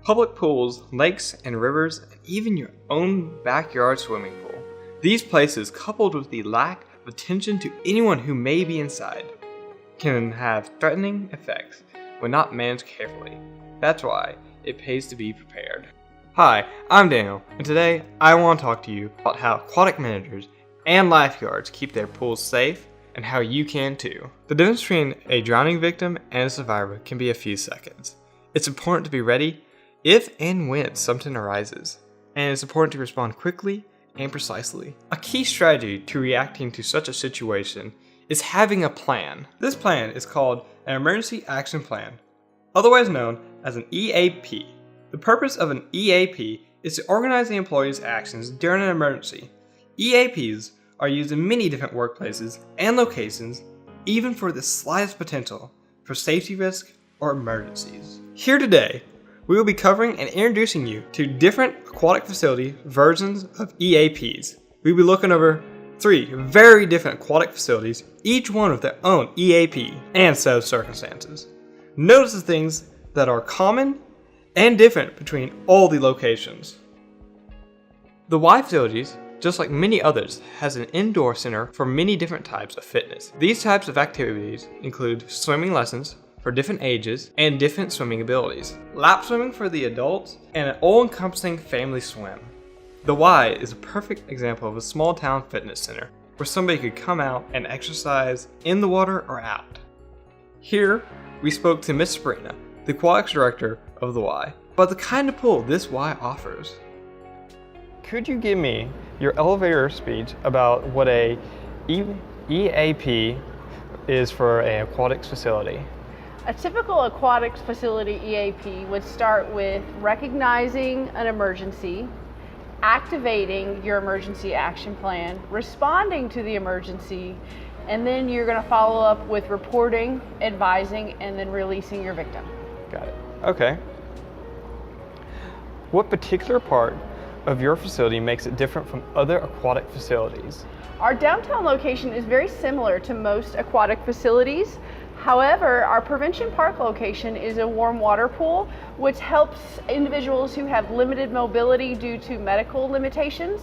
public pools, lakes and rivers, and even your own backyard swimming pool. These places, coupled with the lack of attention to anyone who may be inside, can have threatening effects when not managed carefully. That's why it pays to be prepared. Hi, I'm Daniel, and today I want to talk to you about how aquatic managers and lifeguards keep their pools safe and how you can too. The difference between a drowning victim and a survivor can be a few seconds. It's important to be ready if and when something arises, and it's important to respond quickly and precisely. A key strategy to reacting to such a situation is having a plan. This plan is called an Emergency Action Plan, otherwise known as an EAP. The purpose of an EAP is to organize the employee's actions during an emergency. EAPs are used in many different workplaces and locations, even for the slightest potential for safety risk or emergencies. Here today, we will be covering and introducing you to different aquatic facility versions of EAPs. We'll be looking over 3 very different aquatic facilities, each one with their own EAP and set of circumstances. Notice the things that are common and different between all the locations. The Y facilities, just like many others, has an indoor center for many different types of fitness. These types of activities include swimming lessons for different ages and different swimming abilities, lap swimming for the adults, and an all-encompassing family swim. The Y is a perfect example of a small town fitness center where somebody could come out and exercise in the water or out. Here, we spoke to Miss Sabrina, the aquatics director of the Y, about the kind of pool this Y offers. Could you give me your elevator speech about what a EAP is for an aquatics facility? A typical aquatics facility EAP would start with recognizing an emergency, activating your emergency action plan, responding to the emergency, and then you're going to follow up with reporting, advising, and then releasing your victim. Got it. Okay. What particular part of your facility makes it different from other aquatic facilities? Our downtown location is very similar to most aquatic facilities. However, our Prevention Park location is a warm water pool, which helps individuals who have limited mobility due to medical limitations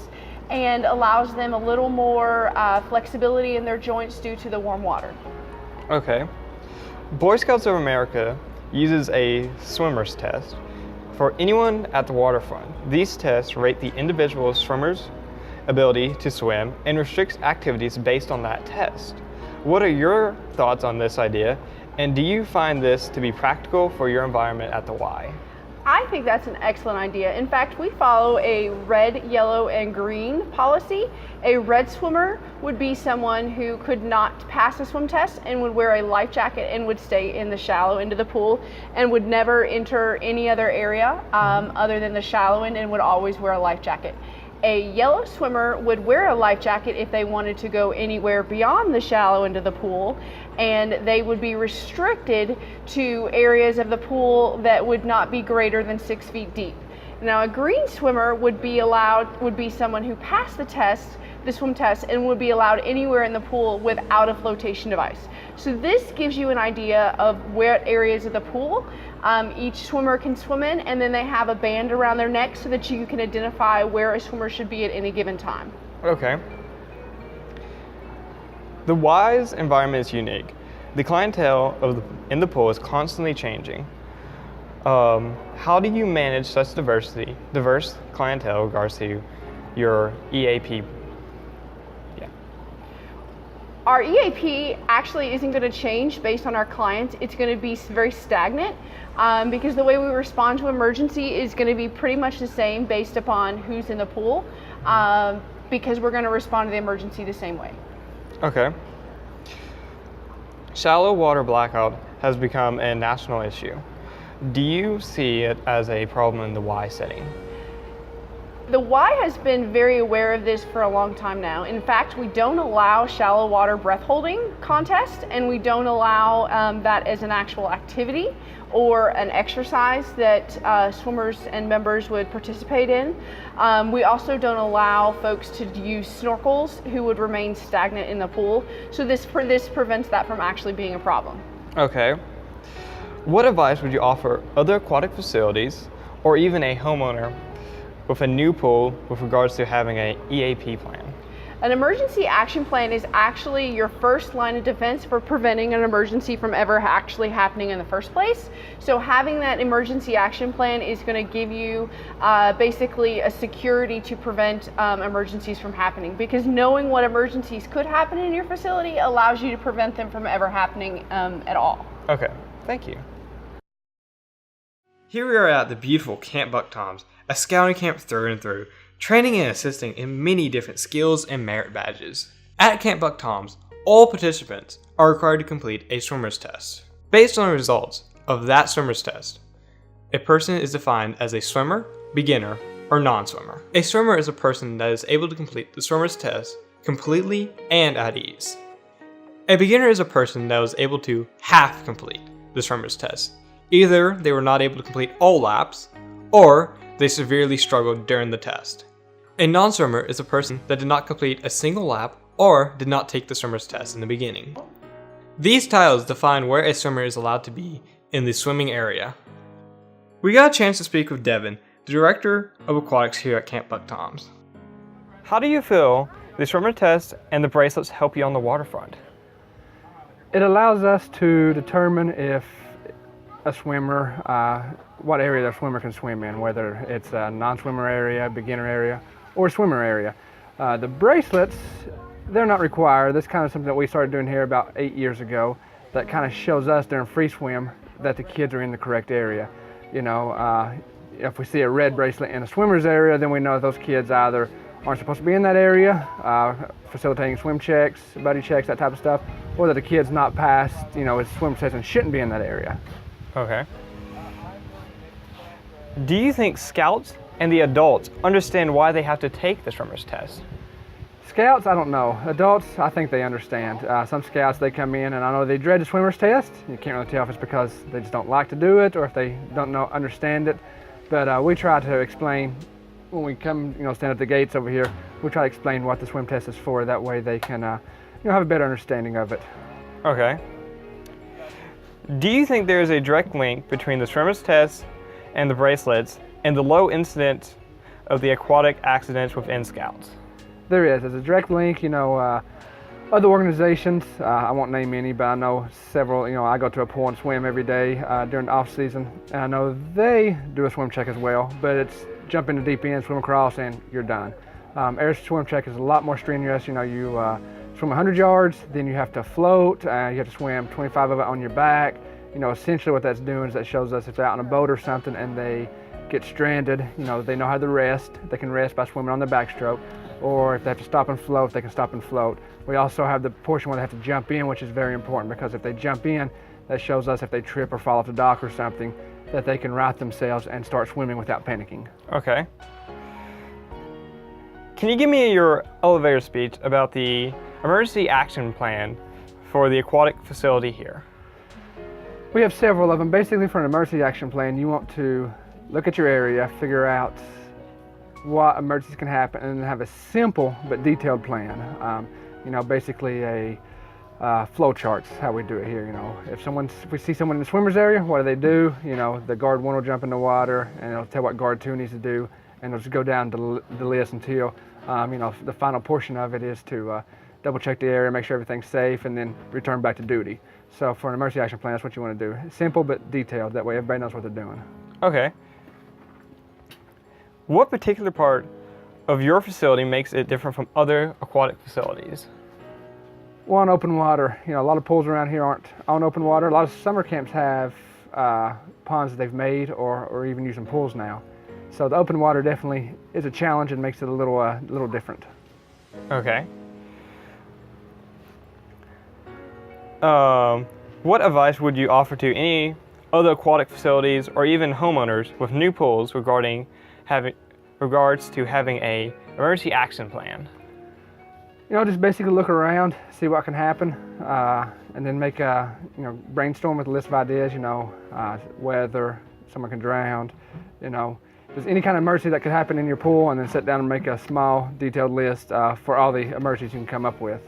and allows them a little more flexibility in their joints due to the warm water. Okay. Boy Scouts of America uses a swimmer's test for anyone at the waterfront. These tests rate the individual swimmer's ability to swim and restricts activities based on that test. What are your thoughts on this idea, and do you find this to be practical for your environment at the Y? I think that's an excellent idea. In fact, we follow a red, yellow, and green policy. A red swimmer would be someone who could not pass a swim test and would wear a life jacket and would stay in the shallow end of the pool and would never enter any other area other than the shallow end and would always wear a life jacket. A yellow swimmer would wear a life jacket if they wanted to go anywhere beyond the shallow end of the pool, and they would be restricted to areas of the pool that would not be greater than 6 feet deep. Now, a green swimmer would be someone who passed the swim test, and would be allowed anywhere in the pool without a flotation device. So this gives you an idea of where areas of the pool each swimmer can swim in, and then they have a band around their neck so that you can identify where a swimmer should be at any given time. Okay. The Y's environment is unique. The clientele in the pool is constantly changing. How do you manage such diverse clientele in regards to your EAP? Our EAP actually isn't going to change based on our clients. It's going to be very stagnant because the way we respond to emergency is going to be pretty much the same based upon who's in the pool because we're going to respond to the emergency the same way. Okay. Shallow water blackout has become a national issue. Do you see it as a problem in the Y setting? The Y has been very aware of this for a long time now. In fact, we don't allow shallow water breath holding contests, and we don't allow that as an actual activity or an exercise that swimmers and members would participate in. We also don't allow folks to use snorkels who would remain stagnant in the pool. So this prevents that from actually being a problem. Okay. What advice would you offer other aquatic facilities or even a homeowner with a new pool with regards to having an EAP plan? An emergency action plan is actually your first line of defense for preventing an emergency from ever actually happening in the first place. So having that emergency action plan is going to give you basically a security to prevent emergencies from happening, because knowing what emergencies could happen in your facility allows you to prevent them from ever happening at all. Okay, thank you. Here we are at the beautiful Camp Buck Toms, a scouting camp through and through, training and assisting in many different skills and merit badges. At Camp Buck Toms, all participants are required to complete a swimmer's test. Based on the results of that swimmer's test, a person is defined as a swimmer, beginner, or non-swimmer. A swimmer is a person that is able to complete the swimmer's test completely and at ease. A beginner is a person that was able to half complete the swimmer's test. Either they were not able to complete all laps, or they severely struggled during the test. A non-swimmer is a person that did not complete a single lap or did not take the swimmer's test in the beginning. These tiles define where a swimmer is allowed to be in the swimming area. We got a chance to speak with Devin, the Director of Aquatics here at Camp Buck Toms. How do you feel the swimmer test and the bracelets help you on the waterfront? It allows us to determine if a swimmer, what area the swimmer can swim in, whether it's a non-swimmer area, beginner area, or swimmer area. The bracelets, they're not required. That's kind of something that we started doing here about 8 years ago that kind of shows us during free swim that the kids are in the correct area. You know, if we see a red bracelet in a swimmer's area, then we know those kids either aren't supposed to be in that area, facilitating swim checks, buddy checks, that type of stuff, or that the kid's not passed, you know, his swim test and shouldn't be in that area. Okay. Do you think scouts and the adults understand why they have to take the swimmer's test? Scouts, I don't know. Adults, I think they understand. Some scouts, they come in and I know they dread the swimmer's test. You can't really tell if it's because they just don't like to do it or if they don't understand it. But we try to explain when we come, you know, stand at the gates over here. We try to explain what the swim test is for. That way they can, you know, have a better understanding of it. Okay. Do you think there is a direct link between the swimmer's test and the bracelets and the low incidence of the aquatic accidents within Scouts? There is. There's a direct link. You know, other organizations, I won't name any, but I know several. You know, I go to a pool and swim every day during the off season, and I know they do a swim check as well. But it's jump in the deep end, swim across, and you're done. Air swim check is a lot more strenuous. You know, you swim 100 yards, then you have to float. You have to swim 25 of it on your back. You know, essentially what that's doing is that shows us if they're out on a boat or something and they get stranded, you know, they know how to rest. They can rest by swimming on the backstroke. Or if they have to stop and float, they can stop and float. We also have the portion where they have to jump in, which is very important because if they jump in, that shows us if they trip or fall off the dock or something, that they can right themselves and start swimming without panicking. Okay. Can you give me your elevator speech about the emergency action plan for the aquatic facility here? We have several of them. Basically, for an emergency action plan, you want to look at your area, figure out what emergencies can happen, and have a simple but detailed plan. You know, basically a flow charts, how we do it here. You know, if we see someone in the swimmer's area, what do they do? You know, the guard 1 will jump in the water, and it'll tell what guard 2 needs to do, and it'll just go down the list until, you know, the final portion of it is to double check the area, make sure everything's safe, and then return back to duty. So for an emergency action plan, that's what you want to do. Simple but detailed, that way everybody knows what they're doing. Okay. What particular part of your facility makes it different from other aquatic facilities? Well, on open water, you know, a lot of pools around here aren't on open water. A lot of summer camps have ponds that they've made or even using pools now. So the open water definitely is a challenge and makes it a little different. Okay. What advice would you offer to any other aquatic facilities or even homeowners with new pools regards to having a emergency action plan? You know, just basically look around, see what can happen, and then make a, you know, brainstorm with a list of ideas. You know, weather, someone can drown, you know, just any kind of emergency that could happen in your pool, and then sit down and make a small, detailed list for all the emergencies you can come up with.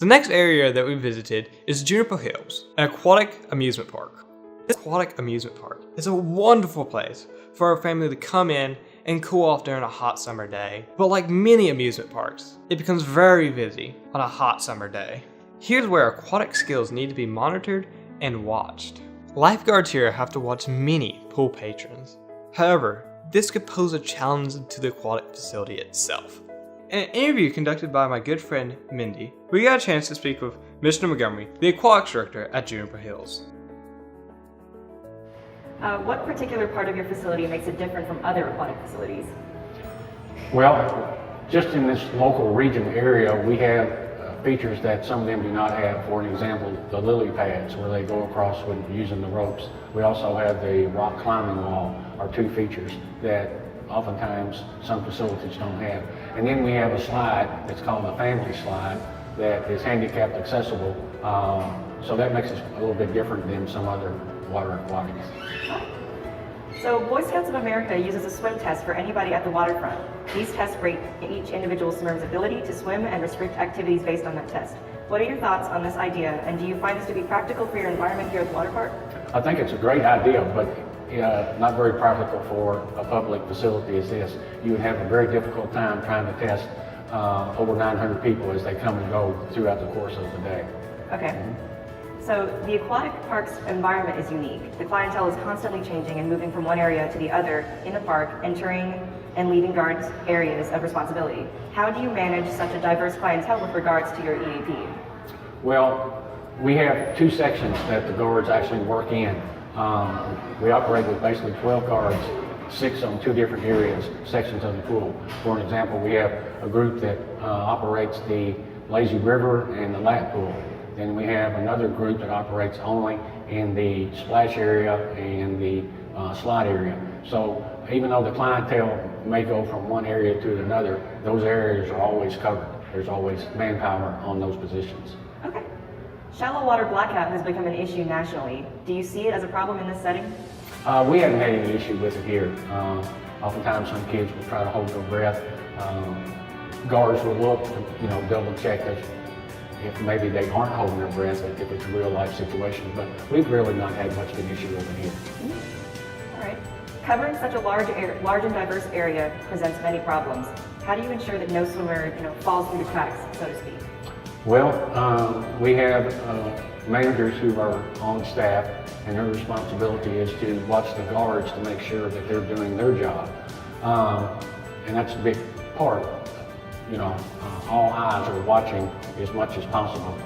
The next area that we visited is Juniper Hills, an aquatic amusement park. This aquatic amusement park is a wonderful place for our family to come in and cool off during a hot summer day. But like many amusement parks, it becomes very busy on a hot summer day. Here's where aquatic skills need to be monitored and watched. Lifeguards here have to watch many pool patrons. However, this could pose a challenge to the aquatic facility itself. In an interview conducted by my good friend Mindy, we got a chance to speak with Mr. Montgomery, the aquatics director at Juniper Hills. What particular part of your facility makes it different from other aquatic facilities? Well, just in this local region area, we have features that some of them do not have. For an example, the lily pads where they go across with using the ropes. We also have the rock climbing wall, are two features that oftentimes some facilities don't have. And then we have a slide that's called the family slide that is handicapped accessible. So that makes us a little bit different than some other water aquatics. So Boy Scouts of America uses a swim test for anybody at the waterfront. These tests rate each individual swimmer's ability to swim and restrict activities based on that test. What are your thoughts on this idea, and do you find this to be practical for your environment here at the water park? I think it's a great idea, but not very practical for a public facility as this. You would have a very difficult time trying to test over 900 people as they come and go throughout the course of the day. Okay. So the aquatic park's environment is unique. The clientele is constantly changing and moving from one area to the other in the park, entering and leaving guards' areas of responsibility. How do you manage such a diverse clientele with regards to your EAP? Well, we have two sections that the guards actually work in. We operate with basically 12 guards, 6 on 2 different areas, sections of the pool. For an example, we have a group that operates the lazy river and the lap pool. Then we have another group that operates only in the splash area and the slide area. So even though the clientele may go from one area to another, those areas are always covered. There's always manpower on those positions. Okay. Shallow water blackout has become an issue nationally. Do you see it as a problem in this setting? We haven't had any issue with it here. Oftentimes some kids will try to hold their breath. Guards will look, double check if maybe they aren't holding their breath, if it's a real life situation, but we've really not had much of an issue over here. All right. Covering such a large and diverse area presents many problems. How do you ensure that no swimmer, falls through the cracks, so to speak? Well, we have managers who are on staff, and their responsibility is to watch the guards to make sure that they're doing their job. And that's a big part. All eyes are watching as much as possible.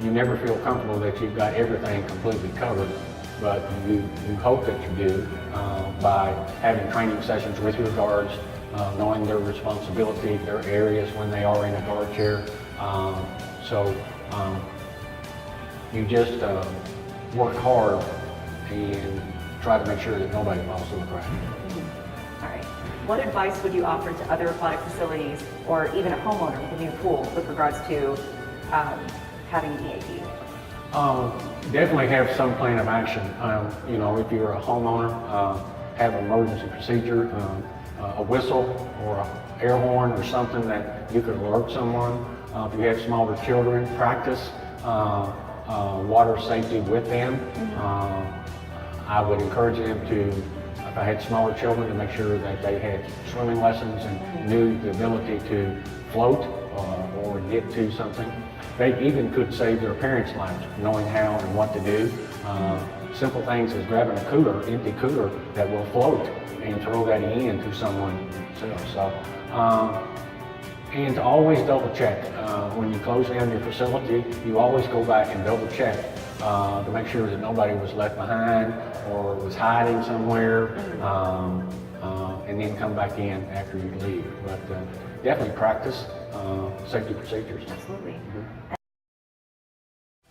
You never feel comfortable that you've got everything completely covered, but you hope that you do by having training sessions with your guards, knowing their responsibility, their areas when they are in a guard chair. You just work hard and try to make sure that nobody falls through the cracks. All right. What advice would you offer to other aquatic facilities or even a homeowner with a new pool with regards to having an EAP? Definitely have some plan of action. If you're a homeowner, have an emergency procedure, a whistle or an air horn or something that you could alert someone. If you have smaller children, practice water safety with them. I would encourage them to, if I had smaller children, to make sure that they had swimming lessons and knew the ability to float or get to something. They even could save their parents' lives, knowing how and what to do. Simple things as grabbing a empty cooler that will float and throw that in to someone else. So, and to always double check. When you close down your facility, you always go back and double check to make sure that nobody was left behind or was hiding somewhere, and then come back in after you leave. But definitely practice safety procedures. Absolutely.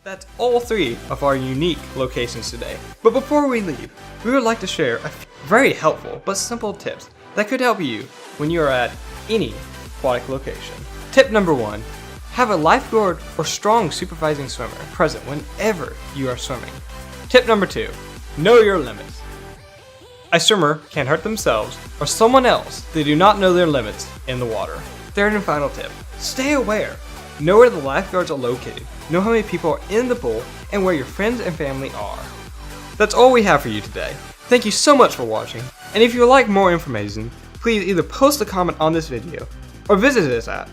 That's all 3 of our unique locations today. But before we leave, we would like to share a few very helpful but simple tips that could help you when you are at any aquatic location. Tip number 1, have a lifeguard or strong supervising swimmer present whenever you are swimming. Tip number 2, know your limits. A swimmer can hurt themselves or someone else they do not know their limits in the water. Third and final tip, stay aware. Know where the lifeguards are located, know how many people are in the pool, and where your friends and family are. That's all we have for you today. Thank you so much for watching, and if you would like more information, please either post a comment on this video or visit us at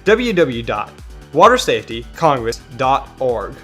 www.watersafetycongress.org.